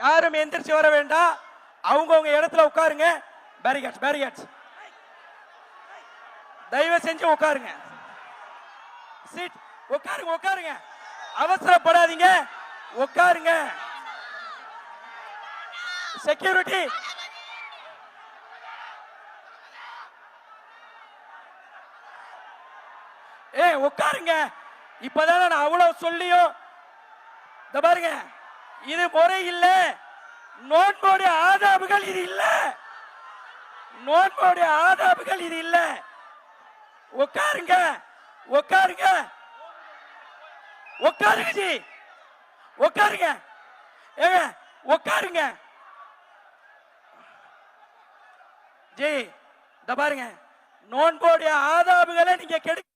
யாரும் எந்திரிச்சு வர வேண்டாம். அவங்கவுங்க இடத்துல உட்காருங்க. பேரிகேட்ஸ் பேரிகேட்ஸ் தயவு செஞ்சு உட்காருங்க. சீட் உட்காருங்க உட்காருங்க. அவசரப்படாதீங்க, உட்காருங்க. செக்யூரிட்டி உட்காருங்க. இப்பதானே நான் அவ்வளவு சொல்லியும் பாருங்க, இது முறை இல்ல. நோன்போடைய ஆதாபுகள் இது இல்ல. நோன்போடைய ஆதாபுகள் இது இல்ல. உட்காருங்க உட்காருங்க உட்காருங்க ஜி, உட்காருங்க. ஏங்க உட்காருங்க ஜி. இந்த பாருங்க, நோன்போடைய ஆதாபுகளை நீங்க கெடுக்க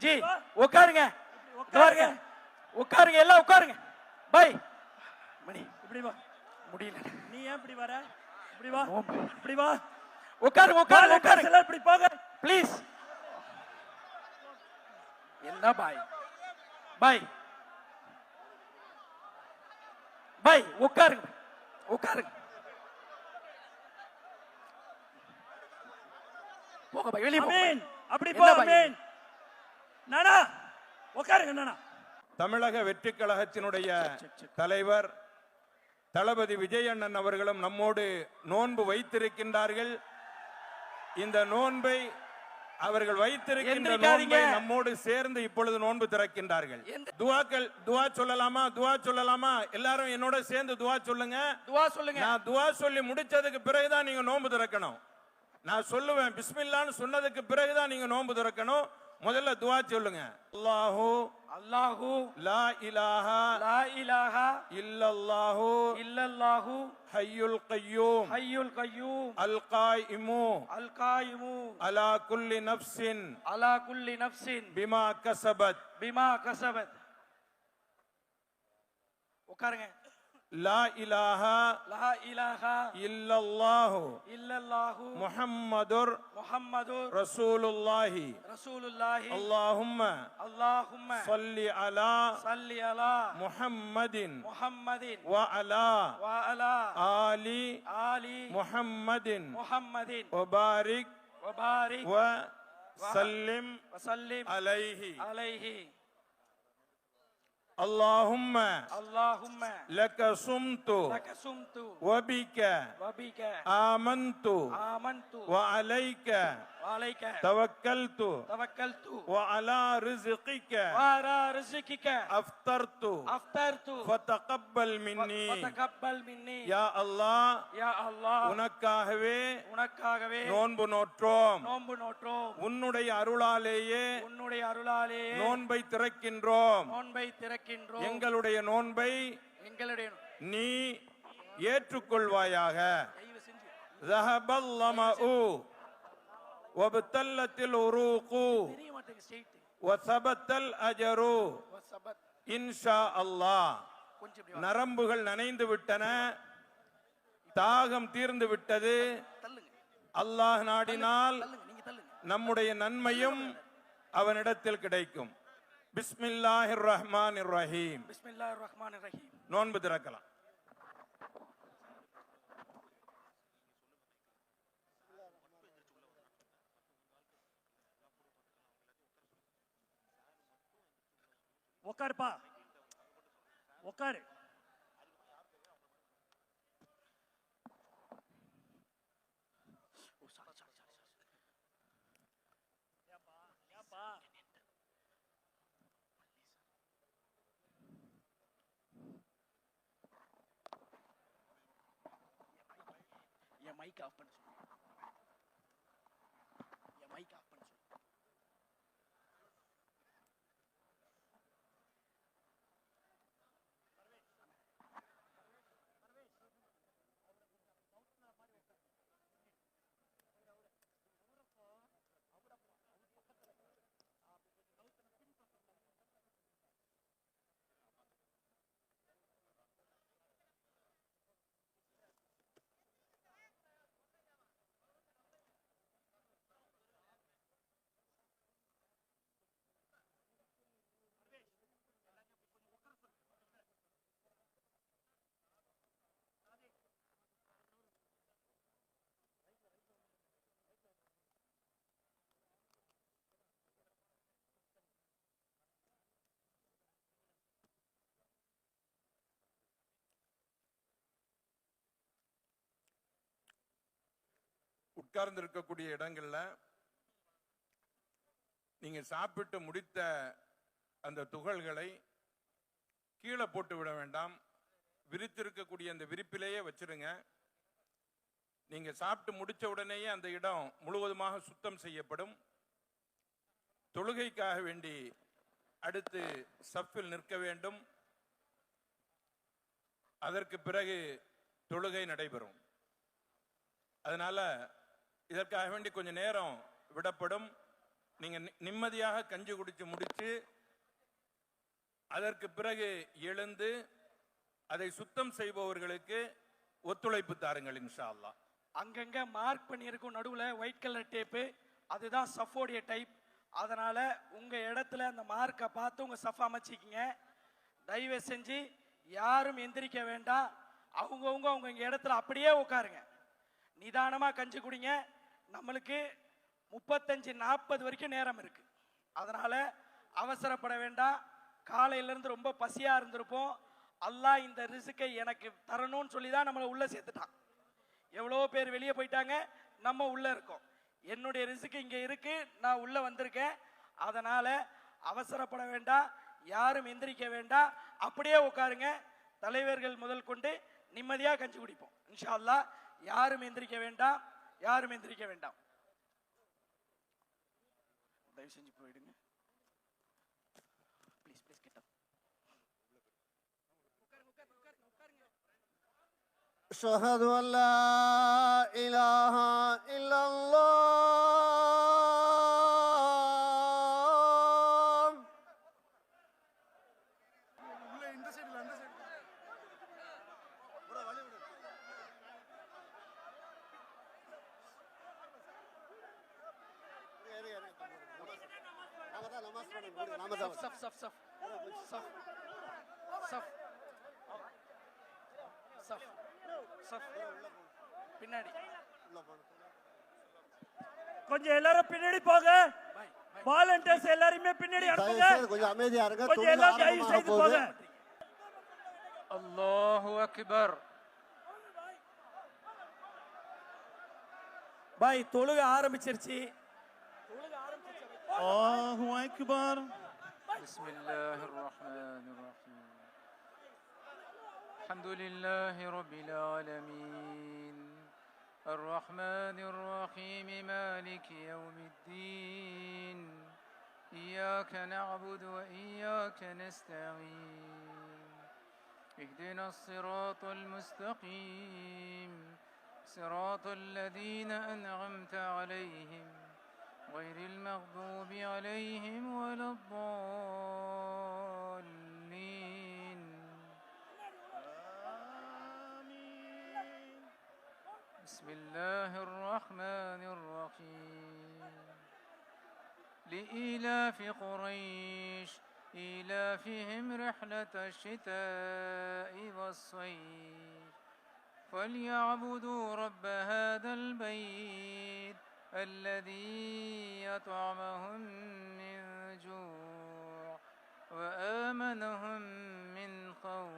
ஜி. உட்காருங்க உட்காருங்க உட்காருங்க, எல்லாம் உட்காருங்க. பை மணி இப்படி வா. முடியல, நீ ஏன் இப்படி வர? இப்படி வா, இப்படி வா. உட்காருங்க உட்காருங்க உட்காருங்க. எல்லாம் இப்படி போங்க ப்ளீஸ். என்ன பாய் பாய் பாய், உட்காருங்க உட்காருங்க. போங்க பாய், வெளியே போங்க. அப்படி போ. அமீன் நானா, உட்காருங்க நானா. தமிழக வெற்றி கழகத்தினுடைய தலைவர் தளபதி விஜயண்ணன் அவர்களும் நம்மோடு நோன்பு வைத்திருக்கின்றார்கள். இந்த நோன்பை அவர்கள் வைத்திருக்கின்ற நோன்பை நம்மோடு சேர்ந்து இப்பொழுது நோன்பு திறக்கின்றார்கள். துவா சொல்லலாமா? துவா சொல்லலாமா? எல்லாரும் என்னோட சேர்ந்து துவா சொல்லுங்க. துவா சொல்லுங்க. நான் துவா சொல்லி முடிச்சதுக்கு பிறகுதான் நீங்க நோன்பு திறக்கணும். நான் சொல்லுவேன் பிஸ்மில்லான்னு சொன்னதுக்கு பிறகுதான் நீங்க நோன்பு திறக்கணும். முதல்ல துவா சொல்லுங்க. அல்லாஹு அல்லாஹு லா இலாஹா லா இலாஹா இல்லல்லாஹு இல்லல்லாஹு ஹய்யுல் கய்யூம் ஹய்யுல் கய்யூம் அல் காயிமு அலா குல்லி நஃப்ஸின் பிமா கஸபத் உட்காருங்க. லா இலாஹா இல்லல்லாஹு முஹம்மதுர் ரசூலுல்லாஹி அல்லாஹும்ம ஸல்லி அலா முஹம்மதின் வ அலா ஆலி முஹம்மதின் வ பாரிக் வ சல்லிம் அலைஹி. اللهم لك صمت وبك آمنت وعليك توكلت وعلى رزقك أفطرت فتقبل مني يا الله. உனக்காகவே நோன்பு நோற்றோம். உன்னுடைய அருளாலேயே நோன்பை திறக்கின்றோம். எங்களுடைய நோன்பை நீ ஏற்றுக்கொள்வாயாக. ذهبல் லமஉ வபத்தல்லத்தில் உரூகு வஸபத்தல் அஜரு இன்ஷா அல்லாஹ். நரம்புகள் நனைந்து விட்டன, தாகம் தீர்ந்து விட்டது. அல்லாஹ் நாடினால் நம்முடைய நன்மையும் அவனிடத்தில் கிடைக்கும். பிஸ்மில்லாஹிர் ரஹ்மானிர் ரஹீம். நோன்பு திறக்கலாம். உட்காருப்பா, உட்காரு. மைக் ஆஃப் பண்ணு. மைக் ஆஃப் பண்ணு. உட்கார்ந்து இருக்கக்கூடிய இடங்கள்ல நீங்க சாப்பிட்டு முடித்த அந்த துகள்களை கீழே போட்டு விட வேண்டாம். விரித்திருக்கக்கூடிய அந்த விரிப்பிலேயே வச்சிருங்க. நீங்க சாப்பிட்டு முடிச்ச உடனேயே அந்த இடம் முழுவதுமாக சுத்தம் செய்யப்படும். தொழுகைக்காக வேண்டி அடுத்து சஃபில் நிற்க வேண்டும். அதற்கு பிறகு தொழுகை நடைபெறும். அதனால இதற்காக வேண்டி கொஞ்சம் நேரம் விடப்படும். நீங்க நிம்மதியாக கஞ்சி குடிச்சு முடிச்சு அதற்கு பிறகு எழுந்து அதை சுத்தம் செய்பவர்களுக்கு ஒத்துழைப்பு தாருங்கள் இன்ஷா அல்லாஹ். அங்கங்க மார்க் பண்ணியிருக்கும் நடுவுல ஒயிட் கலர் டேப்பு, அதுதான் சஃபோடைய டைப். அதனால உங்க இடத்துல அந்த மார்க்கை பார்த்து உங்க சஃப் அமைச்சிக்கிங்க. தயவு செஞ்சு யாரும் எந்திரிக்க வேண்டாம். அவங்க இடத்துல அப்படியே உட்காருங்க. நிதானமா கஞ்சி குடிங்க. நம்மளுக்கு 35-40 வரைக்கும் நேரம் இருக்கு. அதனால அவசரப்பட வேண்டாம். காலையிலிருந்து ரொம்ப பசியா இருந்திருப்போம். அல்லாஹ் இந்த ரிஸ்கை எனக்கு தரணும்னு சொல்லி தான் நம்மளை உள்ள சேர்த்துட்டான். எவ்வளோ பேர் வெளியே போயிட்டாங்க, நம்ம உள்ள இருக்கோம். என்னுடைய ரிஸ்க் இங்க இருக்கு, நான் உள்ள வந்திருக்கேன். அதனால அவசரப்பட வேண்டாம், யாரும் எந்திரிக்க வேண்டாம், அப்படியே உட்காருங்க. தலைவர்கள் முதல் கொண்டு நிம்மதியா கஞ்சி குடிப்போம் இன்ஷா அல்லாஹ். யாரும் எந்திரிக்க வேண்டாம், யாரும் எந்திரிக்க வேண்டாம். தயவு செஞ்சு போயிடுங்க. Please please get up. أشهد أن لا إله إلا الله. பின்னாடி கொஞ்சம் எல்லாரும் பின்னாடி போங்க. வாலண்டியர்ஸ் எல்லாரும் பின்னாடி அனுப்புங்க. கொஞ்சம் அமைதியா இருங்க. கொஞ்சம் எல்லாம் தயவு செய்து போங்க. அல்லாஹு அக்பர். பாய் தொழுக ஆரம்பிச்சிருச்சு. அல்லாஹு அக்பர். பிஸ்மில்லாஹிர் ரஹ்மானிர் ரஹீம். அல்ஹம்துலில்லாஹி ரப்பில் ஆலமீன். الرحمن الرحيم مالك يوم الدين. إياك نعبد وإياك نستعين. اهدنا الصراط المستقيم صراط الذين أنعمت عليهم غير المغضوب عليهم ولا الضالين. بسم الله الرحمن الرحيم. لإيلاف قريش إيلافهم رحلة الشتاء والصيف فليعبدوا رب هذا البيت الذي أطعمهم من جوع وآمنهم من خوف.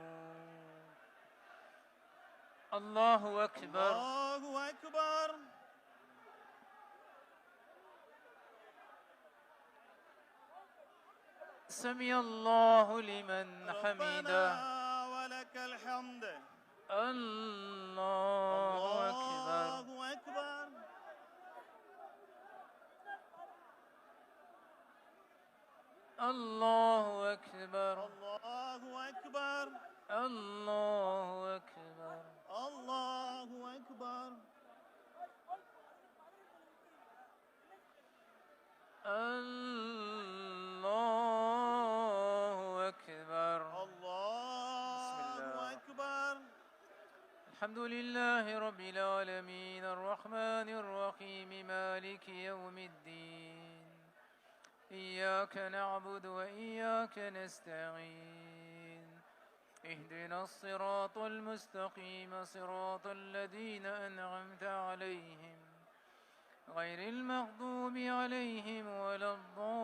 الله أكبر. الله أكبر. سمع الله لمن حمده. ولك الحمد. الله أكبر. الله أكبر. الله أكبر. الله أكبر. الله أكبر. الله أكبر. الله أكبر. الله أكبر. الحمد لله رب العالمين الرحمن الرحيم مالك يوم الدين. إياك نعبد وإياك نستعين. اهدنا الصراط المستقيم صراط الذين أنعمت عليهم غير المغضوب عليهم ولا الضالين.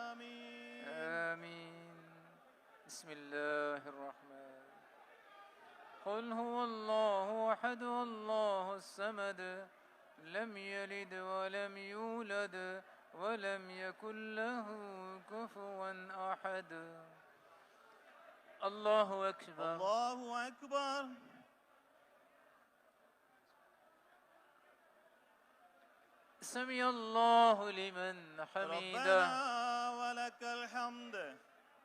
آمين. آمين. بسم الله الرحمن. قل هو الله أحد الله الصمد لم يلد ولم يولد ولم يكن له كفوا أحد. الله أكبر. الله أكبر. سمع الله لمن حمده. ربنا ولك الحمد.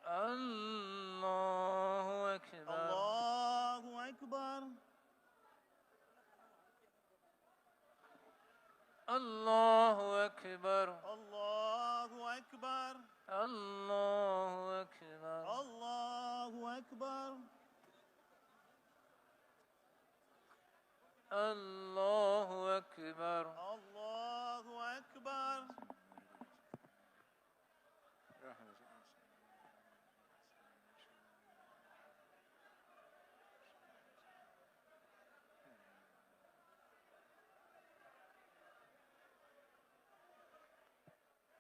الله أكبر. الله أكبر. الله أكبر. الله أكبر. الله أكبر. الله أكبر. الله أكبر.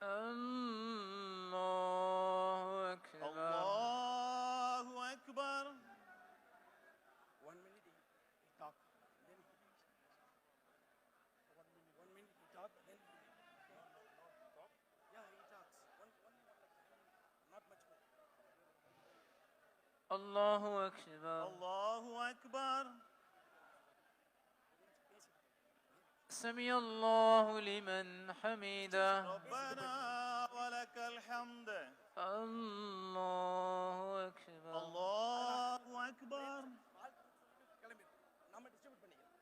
الله أكبر. الله أكبر. الله أكبر. 1 minute he talk, then he 1 minute he talk, then he talk. Yeah, he talks. One not much more. الله أكبر. الله أكبر. سمع الله لمن حمده. ربنا ولك الحمد. الله أكبر. الله أكبر. நம்ம டிஸ்ட்ரிபியூட் பண்ணிக்கலாம்.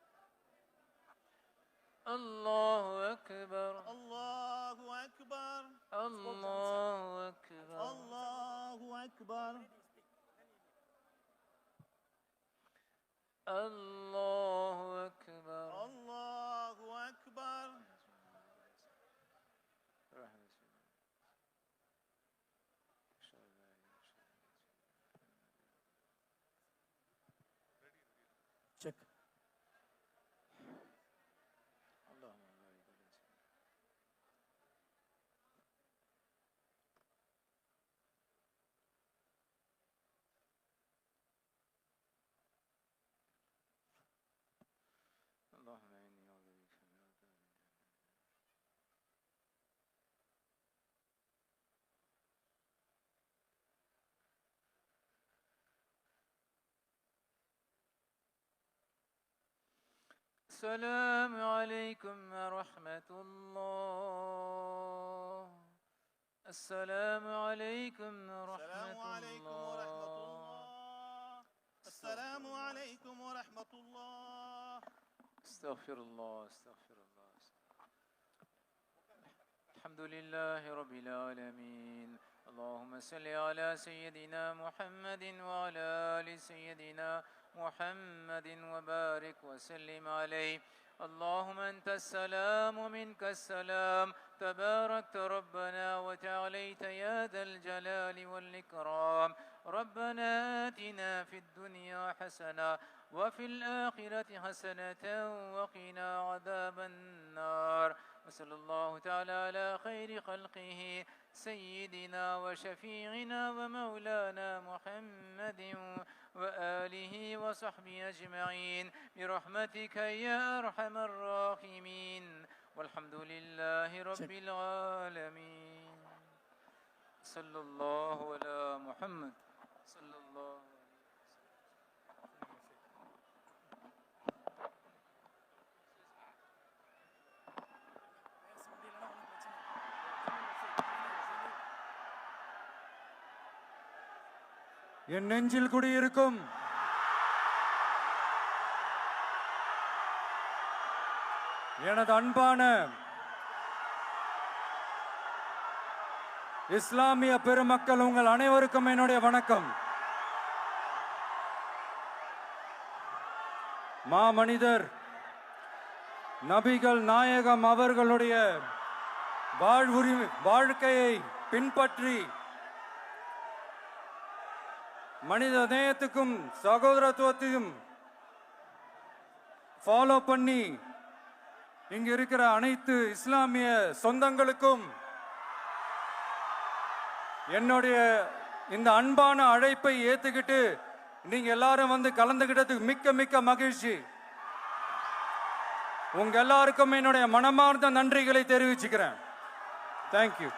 الله أكبر. الله أكبر. الله أكبر. الله أكبر. الله أكبر. الله أكبر. Check. اللهم إني أعوذ بك من عذاب جهنم. السلام عليكم ورحمة الله. السلام عليكم ورحمة الله. السلام عليكم ورحمة الله. استغفر الله. استغفر الله. الحمد لله رب العالمين. اللهم صل على سيدنا محمد وعلى آل سيدنا محمد وبارك وسلم عليه. اللهم أنت السلام ومنك السلام، تباركت ربنا وتعاليت يا ذا الجلال والإكرام. ربنا آتنا في الدنيا حسنة وفي الآخرة حسنة وقنا عذاب النار. وصلى الله تعالى على خير خلقه سيدنا وشفيعنا ومولانا محمد وآله وصحبه أجمعين برحمتك يا أرحم الراحمين. والحمد لله رب العالمين. صلى الله على محمد. صلى الله என் நெஞ்சில் குடியிருக்கும் எனது அன்பான இஸ்லாமிய பெருமக்கள், உங்கள் அனைவருக்கும் என்னுடைய வணக்கம். மாமனிதர் நபிகள் நாயகம் அவர்களுடைய வாழ்க்கையை பின்பற்றி மனித நேயத்துக்கும் சகோதரத்துவத்தையும் ஃபாலோ பண்ணி இங்க இருக்கிற அனைத்து இஸ்லாமிய சொந்தங்களுக்கும் என்னுடைய இந்த அன்பான அழைப்பை ஏத்துக்கிட்டு நீங்க எல்லாரும் வந்து கலந்துகிட்டதுக்கு மிக்க மிக்க மகிழ்ச்சி. உங்க எல்லாருக்கும் என்னுடைய மனமார்ந்த நன்றிகளை தெரிவிச்சுக்கிறேன். தேங்க்யூ.